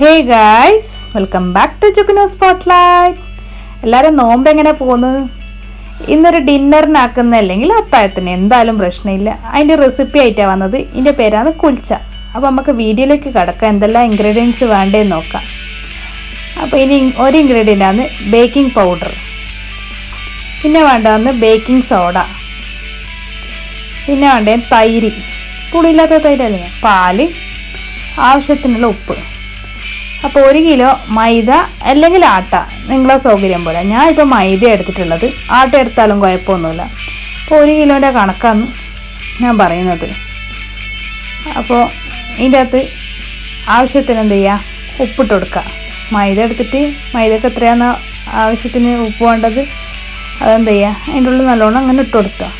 Hey guys, welcome back to ജുഗുനുസ്പോട്ട്ലൈറ്റ്. എല്ലാവരും നോമ്പ് എങ്ങനെ പോകുന്നു? ഇന്നൊരു ഡിന്നറിനാക്കുന്ന അല്ലെങ്കിൽ അത്താഴത്തിന് എന്തായാലും പ്രശ്നമില്ല. അതിൻ്റെ റെസിപ്പി ആയിട്ടാണ് വന്നത്. ഇതിൻ്റെ പേരാണ് കുൽച്ച. അപ്പോൾ നമുക്ക് വീഡിയോയിലേക്ക് കിടക്കാം, എന്തെല്ലാം ഇൻഗ്രീഡിയൻസ് വേണ്ടതെന്ന് നോക്കാം. അപ്പോൾ ഇനി ഒരു ഇൻഗ്രീഡിയൻ്റാണ് ബേക്കിംഗ് പൗഡർ, പിന്നെ വേണ്ടതെന്ന് ബേക്കിംഗ് സോഡ, പിന്നെ വേണ്ടത് തൈര്, പുളിയില്ലാത്ത തൈരല്ലേ, പാല്, ആവശ്യത്തിനുള്ള ഉപ്പ്. അപ്പോൾ 1 കിലോ മൈദ അല്ലെങ്കിൽ ആട്ട, നിങ്ങളെ സൗകര്യം പോലെ. ഞാൻ ഇപ്പോൾ മൈദ എടുത്തിട്ടുള്ളത്, ആട്ട എടുത്താലും കുഴപ്പമൊന്നുമില്ല. അപ്പോൾ 1 കിലോൻ്റെ കണക്കാണ് ഞാൻ പറയുന്നത്. അപ്പോൾ ഇതിൻ്റെ അകത്ത് ആവശ്യത്തിന് എന്ത് ചെയ്യുക, ഉപ്പിട്ട് കൊടുക്കുക. മൈദ എടുത്തിട്ട് മൈദക്ക് എത്രയാണ് ആവശ്യത്തിന് ഉപ്പ് വേണ്ടത് അതെന്ത് ചെയ്യുക, അതിൻ്റെ ഉള്ളിൽ നല്ലോണം അങ്ങനെ ഇട്ട് കൊടുക്കുക.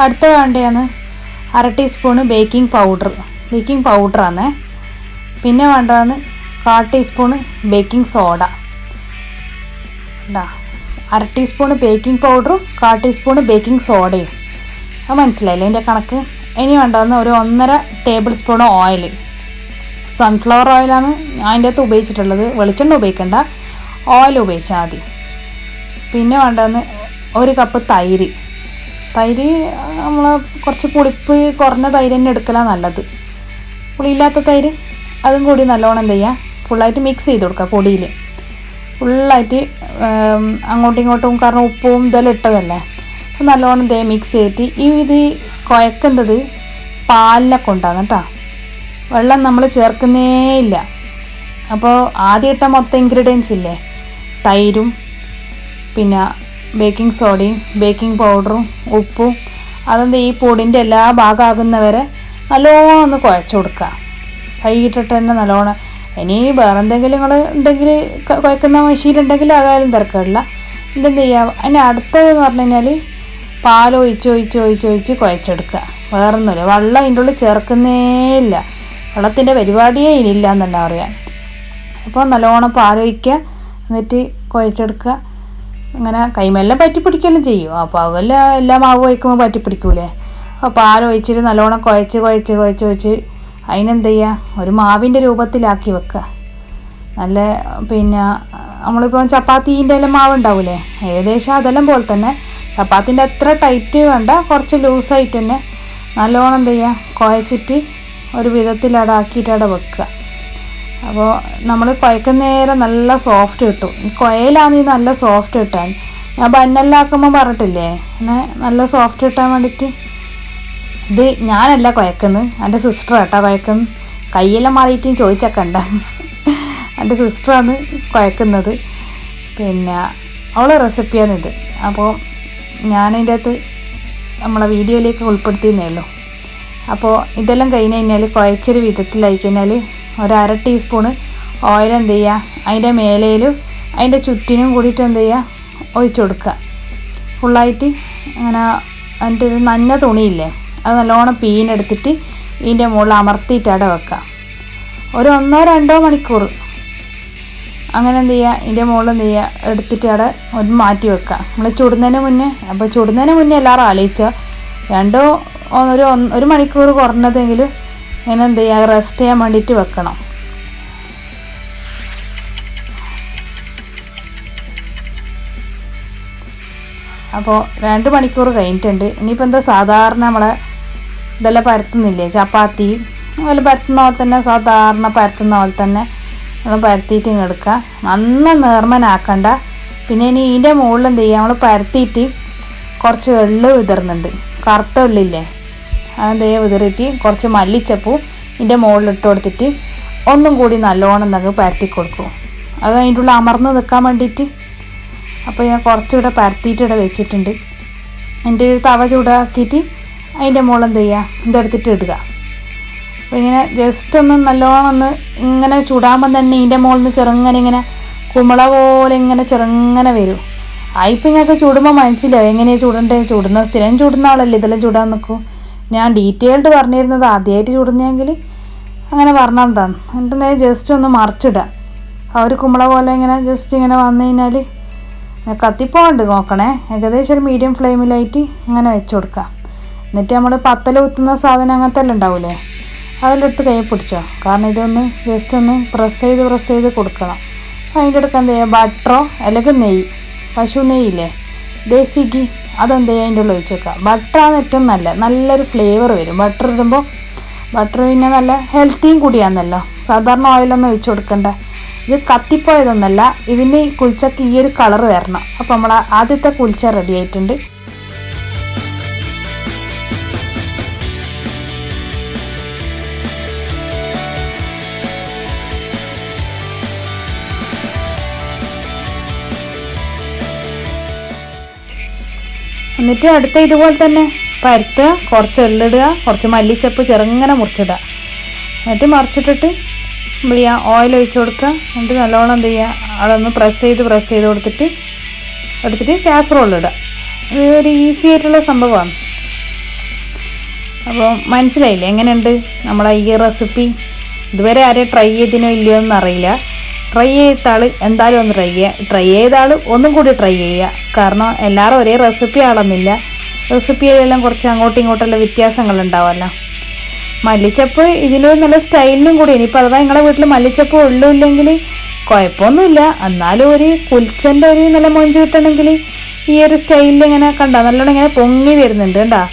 അടുത്ത വേണ്ടതാണ് 1/2 ടീസ്പൂണ് ബേക്കിംഗ് പൗഡറാണ്. പിന്നെ വേണ്ടതാണ് 1/4 teaspoon baking soda. 1/2 teaspoon baking പൗഡറും 1/4 ടീസ്പൂണ് ബേക്കിംഗ് സോഡയും. അത് മനസ്സിലായില്ലേ എൻ്റെ കണക്ക്? ഇനി വേണ്ടതെന്ന് ഒരു 1.5 ടേബിൾ സ്പൂൺ ഓയിൽ, സൺഫ്ലവർ ഓയിലാണ് അതിൻ്റെ അകത്ത് ഉപയോഗിച്ചിട്ടുള്ളത്. വെളിച്ചെണ്ണ ഉപയോഗിക്കേണ്ട, ഓയിൽ ഉപയോഗിച്ചാൽ മതി. പിന്നെ വേണ്ടതെന്ന് 1 കപ്പ് തൈര്. നമ്മൾ കുറച്ച് പുളിപ്പ് കുറഞ്ഞ തൈര് തന്നെ എടുക്കലാണ് നല്ലത്. പുളിയില്ലാത്ത തൈര് അതും കൂടി നല്ലോണം എന്ത് ചെയ്യുക, ഫുള്ളായിട്ട് മിക്സ് ചെയ്ത് കൊടുക്കുക. പൊടിയിൽ ഫുള്ളായിട്ട് അങ്ങോട്ടും ഇങ്ങോട്ടും, കാരണം ഉപ്പും ഇതെല്ലാം ഇട്ടതല്ലേ. അപ്പോൾ നല്ലോണം എന്ത് ചെയ്യുക, മിക്സ് ചെയ്തിട്ട് ഇത് കുഴക്കുന്നത് പാലിനെ കൊണ്ടാണ് കേട്ടോ. വെള്ളം നമ്മൾ ചേർക്കുന്നേ ഇല്ല. അപ്പോൾ ആദ്യം ഇട്ട മൊത്തം ഇൻഗ്രീഡിയൻസ് ഇല്ലേ, തൈരും പിന്നെ ബേക്കിംഗ് സോഡയും ബേക്കിംഗ് പൗഡറും ഉപ്പും, അതെന്താ ഈ പൊടിൻ്റെ എല്ലാ ഭാഗമാകുന്നവരെ നല്ലോണം ഒന്ന് കുഴച്ച് കൊടുക്കുക. കൈയിട്ടിട്ട് തന്നെ നല്ലോണം. ഇനി വേറെ എന്തെങ്കിലും നിങ്ങൾ ഉണ്ടെങ്കിൽ, കുഴക്കുന്ന മെഷീൻ ഉണ്ടെങ്കിൽ അതായാലും തിരക്കില്ല. ഇതെന്ത് ചെയ്യുക, അതിന് അടുത്തതെന്ന് പറഞ്ഞു കഴിഞ്ഞാൽ പാലൊഴിച്ച് കുഴച്ചെടുക്കുക. വേറൊന്നുമില്ല, വെള്ളം അതിൻ്റെ ഉള്ളിൽ ചേർക്കുന്നേ ഇല്ല. വെള്ളത്തിൻ്റെ പരിപാടിയേ ഇനിയില്ല എന്ന് തന്നെ പറയാം. അപ്പോൾ നല്ലോണം പാലൊഴിക്കുക, എന്നിട്ട് കുഴച്ചെടുക്കുക. അങ്ങനെ കൈമെല്ലാം പറ്റിപ്പിടിക്കെല്ലാം ചെയ്യും. അപ്പോൾ അതെല്ലാം എല്ലാ മാവ് വയ്ക്കുമ്പോൾ പറ്റിപ്പിടിക്കൂലേ. അപ്പോൾ പാലൊഴിച്ചിട്ട് നല്ലോണം കുഴച്ച് അതിനെന്ത് ചെയ്യുക, ഒരു മാവിൻ്റെ രൂപത്തിലാക്കി വെക്കുക. നല്ല പിന്നെ നമ്മളിപ്പോൾ ചപ്പാത്തീൻ്റെ എല്ലാം മാവ് ഉണ്ടാവില്ലേ, ഏകദേശം അതെല്ലാം പോലെ തന്നെ. ചപ്പാത്തിൻ്റെ അത്ര ടൈറ്റ് വേണ്ട, കുറച്ച് ലൂസായിട്ട് തന്നെ നല്ലോണം എന്ത് ചെയ്യുക, കുഴച്ചിട്ട് ഒരു വിധത്തിൽ ആക്കിയിട്ട് അവിടെ വെക്കുക. അപ്പോൾ നമ്മൾ കുഴക്കുന്ന നേരം നല്ല സോഫ്റ്റ് കിട്ടും. ഈ കുഴയിലാണ് നല്ല സോഫ്റ്റ് കിട്ടാൻ. ഞാൻ ബന്നെല്ലാം ആക്കുമ്പോൾ പറഞ്ഞിട്ടില്ലേ, അങ്ങനെ നല്ല സോഫ്റ്റ് കിട്ടാൻ വേണ്ടിയിട്ട്. ഇത് ഞാനല്ല കുഴക്കുന്നത്, എൻ്റെ സിസ്റ്റർ കേട്ടോ കുഴക്കുന്നത്. കൈയെല്ലാം മാറിയിട്ടും ചോദിച്ചേക്കണ്ട, എൻ്റെ സിസ്റ്ററാണ് കുഴക്കുന്നത്. പിന്നെ അവളെ റെസിപ്പിയാണിത്. അപ്പോൾ ഞാനതിൻ്റെ അകത്ത് നമ്മളെ വീഡിയോയിലേക്ക് ഉൾപ്പെടുത്തിയെന്നേ ഉള്ളൂ. അപ്പോൾ ഇതെല്ലാം കഴിഞ്ഞ് കഴിഞ്ഞാൽ കുഴച്ചൊരു വിധത്തിലായി കഴിഞ്ഞാൽ 1/2 ടീസ്പൂണ് ഓയിൽ എന്ത് ചെയ്യുക, അതിൻ്റെ മേലയിലും അതിൻ്റെ ചുറ്റിനും കൂടിയിട്ട് എന്ത് ചെയ്യുക, ഒഴിച്ചു കൊടുക്കുക. ഫുള്ളായിട്ട് അങ്ങനെ. അതിൻ്റെ ഒരു നനഞ്ഞ തുണിയില്ലേ, അത് നല്ലോണം പീനെടുത്തിട്ട് ഇതിൻ്റെ മുകളിൽ അമർത്തിയിട്ട് അവിടെ വെക്കുക. ഒരു 1-2 മണിക്കൂർ അങ്ങനെ എന്ത് ചെയ്യുക, ഇതിൻ്റെ മുകളിൽ എന്ത് ചെയ്യുക, എടുത്തിട്ട് അവിടെ ഒന്ന് മാറ്റി വെക്കുക. നമ്മൾ ചുടുന്നതിന് മുന്നേ. അപ്പോൾ ചുടുന്നതിന് മുന്നേ എല്ലാവരും ആലോചിച്ചോ, 1 മണിക്കൂർ കുറഞ്ഞതെങ്കിലും ഇങ്ങനെ എന്ത് ചെയ്യുക, റെസ്റ്റ് ചെയ്യാൻ വേണ്ടിയിട്ട് വെക്കണം. അപ്പോൾ 2 മണിക്കൂർ കഴിഞ്ഞിട്ടുണ്ട്. ഇനിയിപ്പോൾ എന്താ, സാധാരണ നമ്മളെ ഇതെല്ലാം പരത്തുന്നില്ലേ, ചപ്പാത്തി അതെല്ലാം പരത്തുന്ന പോലെ തന്നെ, സാധാരണ പരത്തുന്ന പോലെ തന്നെ നമ്മൾ പരത്തിയിട്ട് ഇങ്ങ് എടുക്കുക. നന്ന നേർമനാക്കണ്ട. പിന്നെ ഇനി ഇതിൻ്റെ മുകളിൽ എന്ത് ചെയ്യുക, നമ്മൾ പരത്തിയിട്ട് കുറച്ച് എള്ള് വിതറുന്നുണ്ട്, കറുത്ത എള്ളില്ലേ, അതെന്ത് ചെയ്യുക, വിതറിയിട്ട് കുറച്ച് മല്ലിച്ചപ്പൂ ഇതിൻ്റെ മുകളിലിട്ട് കൊടുത്തിട്ട് ഒന്നും കൂടി നല്ലോണം നമുക്ക് പരത്തി കൊടുക്കും. അത് അതിൻ്റെ ഉള്ളിൽ അമർന്ന് നിൽക്കാൻ വേണ്ടിയിട്ട്. അപ്പോൾ ഞാൻ കുറച്ചുകൂടെ പരത്തിയിട്ട് ഇവിടെ വെച്ചിട്ടുണ്ട്. എൻ്റെ ഒരു തവ ചൂടാക്കിയിട്ട് അതിൻ്റെ മുകളിൽ എന്ത് ചെയ്യുക, ഇതെടുത്തിട്ട് ഇടുക. അപ്പോൾ ഇങ്ങനെ ജസ്റ്റ് ഒന്ന് നല്ലോണം ഒന്ന് ഇങ്ങനെ ചൂടാകുമ്പം തന്നെ ഇതിൻ്റെ മുകളിൽ നിന്ന് ചെറുങ്ങനെ ഇങ്ങനെ കുമിള പോലെ ഇങ്ങനെ ചെറുങ്ങനെ വരും. ആയിപ്പോൾ ഞങ്ങൾക്ക് ചൂടുമ്പോൾ മനസ്സിലാവും എങ്ങനെയാണ് ചൂടുന്ന സ്ഥിരം ചൂടുന്ന ആളല്ലേ ഇതെല്ലാം ചൂടാൻ നിൽക്കും. ഞാൻ ഡീറ്റെയിൽഡ് പറഞ്ഞിരുന്നത് ആദ്യമായിട്ട് ചൂടുന്നെങ്കിൽ അങ്ങനെ പറഞ്ഞാൽ എന്താണ്, എന്നിട്ട് ജസ്റ്റ് ഒന്ന് മറിച്ചിടുക. ആ ഒരു കുമ്പള പോലെ ഇങ്ങനെ ജസ്റ്റ് ഇങ്ങനെ വന്നു കഴിഞ്ഞാൽ കത്തിപ്പോണ്ട് നോക്കണേ. ഏകദേശം ഒരു മീഡിയം ഫ്ലെയിമിലായിട്ട് ഇങ്ങനെ വെച്ച് കൊടുക്കുക. എന്നിട്ട് നമ്മൾ പത്തല കുത്തുന്ന സാധനം അങ്ങനത്തെ എല്ലാം ഉണ്ടാവില്ലേ, അതിലെടുത്ത് കൈ പിടിച്ചോ. കാരണം ഇതൊന്ന് ജസ്റ്റ് ഒന്ന് പ്രസ് ചെയ്ത് കൊടുക്കണം. അതിൻ്റെ അടുത്ത് എന്ത് ചെയ്യുക, ബട്ടറോ അല്ലെങ്കിൽ നെയ്യ്, പശു നെയ്യില്ലേ, ദേശി ഗീ, അതെന്ത് ചെയ്യുക അതിൻ്റെ ഉള്ളിൽ ഒഴിച്ച് വെക്കുക. ബട്ടറാണ് ഏറ്റവും നല്ലൊരു ഫ്ലേവർ വരും. ബട്ടർ ഇടുമ്പോൾ ബട്ടർ പിന്നെ നല്ല ഹെൽത്തിയും കൂടിയാണെന്നല്ലോ. സാധാരണ ഓയിലൊന്നും ഒഴിച്ച് കൊടുക്കണ്ട. ഇത് കത്തിപ്പോയതൊന്നല്ല, ഇതിന് കുൽച്ചക്ക് ഈ ഒരു കളർ വരണം. അപ്പോൾ നമ്മൾ ആദ്യത്തെ കുൽച്ച റെഡി ആയിട്ടുണ്ട്. എന്നിട്ട് അടുത്ത ഇതുപോലെ തന്നെ പരത്തുക, കുറച്ച് എള്ളിടുക, കുറച്ച് മല്ലിച്ചപ്പ് ചെറുങ്ങനെ മുറിച്ചിടുക. എന്നിട്ട് മറിച്ചിട്ടിട്ട് എന്ത് ചെയ്യുക, ഓയിൽ ഒഴിച്ച് കൊടുക്കുക. എന്നിട്ട് നല്ലോണം എന്ത് ചെയ്യുക, അതൊന്ന് പ്രസ് ചെയ്ത് എടുത്തിട്ട് കാസറോളിടുക. ഇത് ഒരു ഈസി ആയിട്ടുള്ള സംഭവമാണ്. അപ്പോൾ മനസ്സിലായില്ലേ എങ്ങനെയുണ്ട് നമ്മളെ ഈ റെസിപ്പി? ഇതുവരെ ആരെയും ട്രൈ ചെയ്തിനോ ഇല്ലയോ എന്ന് അറിയില്ല. ട്രൈ ചെയ്ത ആൾ എന്തായാലും ഒന്ന് ട്രൈ ചെയ്ത ആൾ ഒന്നും കൂടി ട്രൈ ചെയ്യുക. കാരണം എല്ലാവരും ഒരേ റെസിപ്പി ആളൊന്നുമില്ല. റെസിപ്പിയിലെല്ലാം കുറച്ച് അങ്ങോട്ടും ഇങ്ങോട്ടുള്ള വ്യത്യാസങ്ങളുണ്ടാവുമല്ലോ. മല്ലിച്ചപ്പ് ഇതിനൊരു നല്ല സ്റ്റൈലിനും കൂടി. ഇനിയിപ്പോൾ അഥവാ നിങ്ങളുടെ വീട്ടിൽ മല്ലിച്ചപ്പ് ഇല്ലെങ്കിൽ കുഴപ്പമൊന്നുമില്ല. എന്നാലും ഒരു കുൽച്ചൻ്റെ ഒരു നല്ല മൊഞ്ച് കിട്ടണമെങ്കിൽ ഈ ഒരു സ്റ്റൈലിൽ ഇങ്ങനെ കണ്ടോ, നല്ലോണം ഇങ്ങനെ പൊങ്ങി വരുന്നുണ്ട് കണ്ടോ.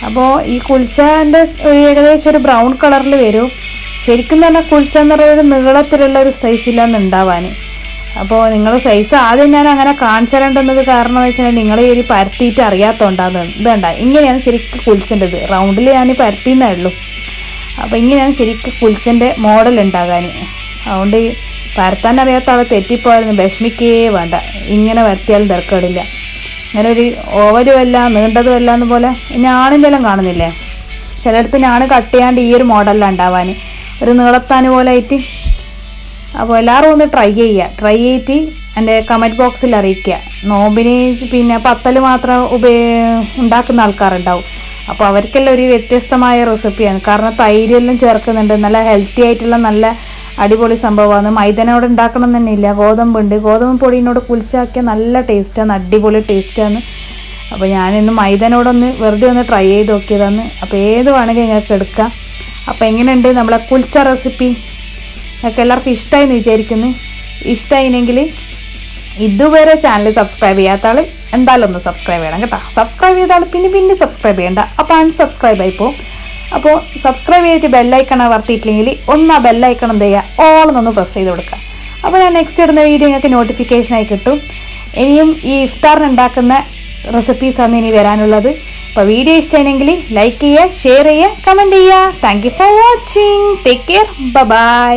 അപ്പോൾ ഈ കുൽച്ചൻ്റെ ഒരു ഏകദേശം ഒരു ബ്രൗൺ കളറിൽ വരും. ശരിക്കും തന്നെ കുൽച്ച എന്ന് പറയുന്നത് നീളത്തിലുള്ള ഒരു സൈസിലാണ് ഉണ്ടാവാൻ. അപ്പോൾ നിങ്ങൾ സൈസ് ആദ്യം ഞാൻ അങ്ങനെ കാണിച്ചു തരേണ്ടുന്നത് കാരണം എന്ന് വെച്ചാൽ നിങ്ങൾ ഈ ഒരു പരത്തിയിട്ട് അറിയാത്തതുകൊണ്ടാണ്. ഇതേണ്ട, ഇങ്ങനെയാണ് ശരിക്കും കുൽച്ചേണ്ടത്. റൗണ്ടിൽ ഞാൻ പരത്തിന്നേ ഉള്ളൂ. അപ്പോൾ ഇങ്ങനെയാണ് ശരിക്കും കുൽച്ചൻ്റെ മോഡൽ ഉണ്ടാകാൻ. അതുകൊണ്ട് പരത്താൻ അറിയാത്ത ആൾ തെറ്റിപ്പോയാലും വിഷമിക്കേ വേണ്ട. ഇങ്ങനെ പരത്തിയാലും തിരക്കേടില്ല. ഇങ്ങനെ ഒരു ഓവരുമല്ല നീണ്ടതുമല്ല എന്ന് പോലെ ഞാണിൻ്റെ എല്ലാം കാണുന്നില്ലേ, ചിലയിടത്ത് ഞാൻ കട്ട് ചെയ്യാണ്ട് ഈ ഒരു മോഡലിലാണ് ഉണ്ടാവാൻ, ഒരു നീളത്താൻ പോലെ ആയിട്ട്. അപ്പോൾ എല്ലാവരും ഒന്ന് ട്രൈ ചെയ്തിട്ട് എൻ്റെ കമൻറ്റ് ബോക്സിൽ അറിയിക്കുക. നോമ്പിന് പിന്നെ പത്തൽ മാത്രം ഉണ്ടാക്കുന്ന ആൾക്കാരുണ്ടാവും. അപ്പോൾ അവർക്കെല്ലാം ഒരു വ്യത്യസ്തമായ റെസിപ്പിയാണ്. കാരണം തൈരെല്ലാം ചേർക്കുന്നുണ്ട്. നല്ല ഹെൽത്തി ആയിട്ടുള്ള നല്ല അടിപൊളി സംഭവമാണ്. മൈദനോട് ഉണ്ടാക്കണം തന്നെ ഇല്ല, ഗോതമ്പ് പൊടിയിനോട് കുൽച്ചാക്കിയ നല്ല ടേസ്റ്റാണ്, അടിപൊളി ടേസ്റ്റാണ്. അപ്പോൾ ഞാനിന്ന് മൈദനോടൊന്ന് വെറുതെ ഒന്ന് ട്രൈ ചെയ്ത് നോക്കിയതാണ്. അപ്പോൾ ഏത് വേണമെങ്കിൽ നിങ്ങൾക്ക് എടുക്കാം. അപ്പോൾ എങ്ങനെയുണ്ട് നമ്മളെ കുൽച്ച റെസിപ്പി? നിങ്ങൾക്ക് എല്ലാവർക്കും ഇഷ്ടമായി എന്ന് വിചാരിക്കുന്നു. ഇഷ്ടമായില്ലെങ്കിൽ ഇതുവരെ ചാനൽ സബ്സ്ക്രൈബ് ചെയ്യാത്ത ആൾ എന്തായാലും ഒന്ന് സബ്സ്ക്രൈബ് ചെയ്യണം കേട്ടോ. സബ്സ്ക്രൈബ് ചെയ്ത ആൾ പിന്നെ സബ്സ്ക്രൈബ് ചെയ്യണ്ട, അപ്പോൾ അൺസബ്സ്ക്രൈബ് ആയിപ്പോൾ. അപ്പോൾ സബ്സ്ക്രൈബ് ചെയ്തിട്ട് ബെല്ലൈക്കൺ വർത്തിയിട്ടില്ലെങ്കിൽ ഒന്ന് ആ ബെല്ലൈക്കൺ എന്ത് ചെയ്യുക, ഓളൊന്ന് പ്രസ് ചെയ്ത് കൊടുക്കുക. അപ്പോൾ ഞാൻ നെക്സ്റ്റ് ഇടുന്ന വീഡിയോ നിങ്ങൾക്ക് നോട്ടിഫിക്കേഷനായി കിട്ടും. ഇനിയും ഈ ഇഫ്താറിന് ഉണ്ടാക്കുന്ന റെസിപ്പീസാണ് ഇനി വരാനുള്ളത്. അപ്പോൾ വീഡിയോ ഇഷ്ടമായെങ്കിൽ ലൈക്ക് ചെയ്യുക, ഷെയർ ചെയ്യുക, കമൻറ്റ് ചെയ്യുക. Thank you for watching. Take care. By.